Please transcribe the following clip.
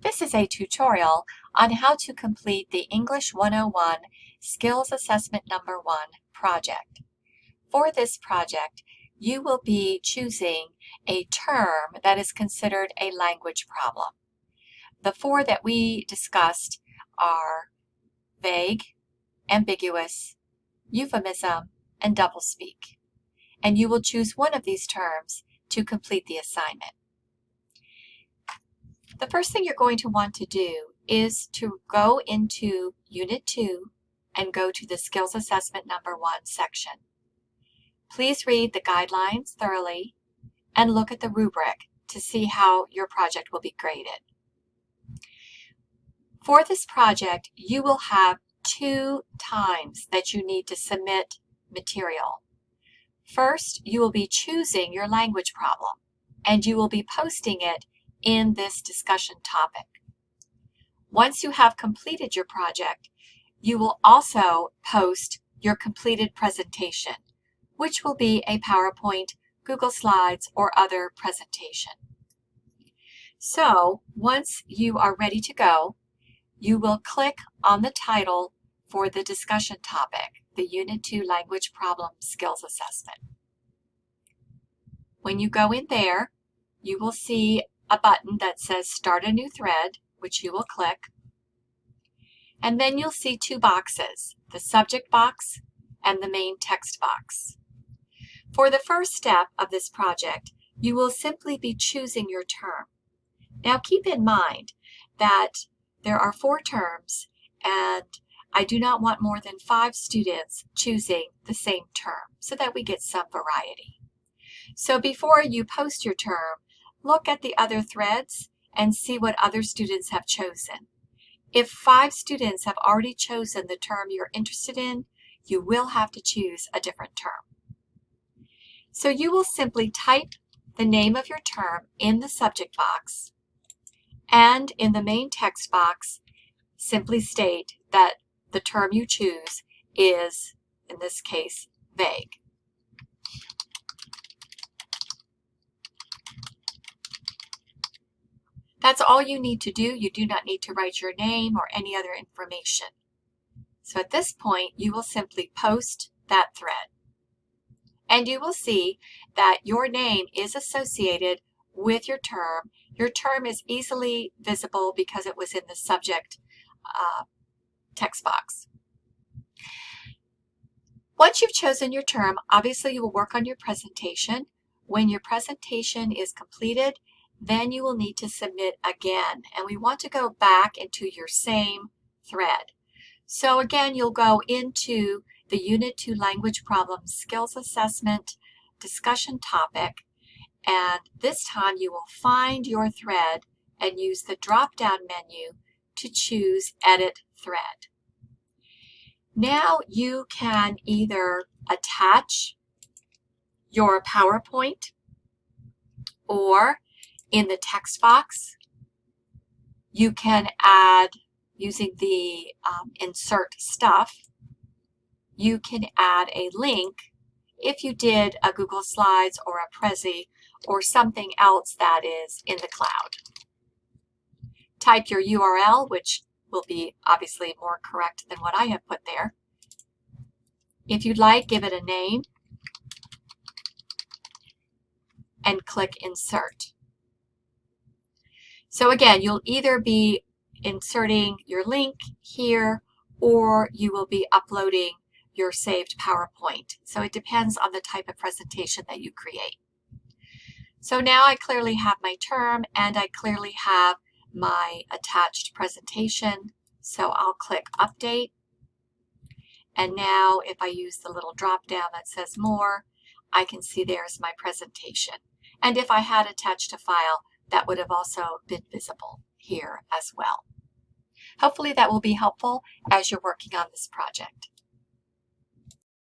This is a tutorial on how to complete the English 101 Skills Assessment Number 1 project. For this project, you will be choosing a term that is considered a language problem. The four that we discussed are vague, ambiguous, euphemism, and doublespeak. And you will choose one of these terms to complete the assignment. The first thing you're going to want to do is to go into Unit 2 and go to the Skills Assessment Number 1 section. Please read the guidelines thoroughly and look at the rubric to see how your project will be graded. For this project, you will have 2 times that you need to submit material. First, you will be choosing your language problem, and you will be posting it in this discussion topic. Once you have completed your project, you will also post your completed presentation, which will be a PowerPoint, Google Slides, or other presentation. So once you are ready to go, you will click on the title for the discussion topic, the Unit 2 Language Problem Skills Assessment. When you go in there, you will see a button that says Start a New Thread, which you will click. And then you'll see 2 boxes, the subject box and the main text box. For the first step of this project, you will simply be choosing your term. Now keep in mind that there are 4 terms, and I do not want more than 5 students choosing the same term so that we get some variety. So before you post your term, look at the other threads and see what other students have chosen. If 5 students have already chosen the term you're interested in, you will have to choose a different term. So you will simply type the name of your term in the subject box, and in the main text box, simply state that the term you choose is, in this case, vague. That's all you need to do. You do not need to write your name or any other information. So at this point, you will simply post that thread. And you will see that your name is associated with your term. Your term is easily visible because it was in the subject text box. Once you've chosen your term, obviously you will work on your presentation. When your presentation is completed, then you will need to submit again. And we want to go back into your same thread. So again, you'll go into the Unit 2 Language Problem Skills Assessment discussion topic. And this time you will find your thread and use the drop-down menu to choose Edit Thread. Now you can either attach your PowerPoint, or in the text box, you can add, using the Insert Stuff, you can add a link if you did a Google Slides or a Prezi or something else that is in the cloud. Type your URL, which will be obviously more correct than what I have put there. If you'd like, give it a name and click Insert. So again, you'll either be inserting your link here or you will be uploading your saved PowerPoint. So it depends on the type of presentation that you create. So now I clearly have my term and I clearly have my attached presentation. So I'll click Update. And now if I use the little drop down that says More, I can see there's my presentation. And if I had attached a file, that would have also been visible here as well. Hopefully that will be helpful as you're working on this project.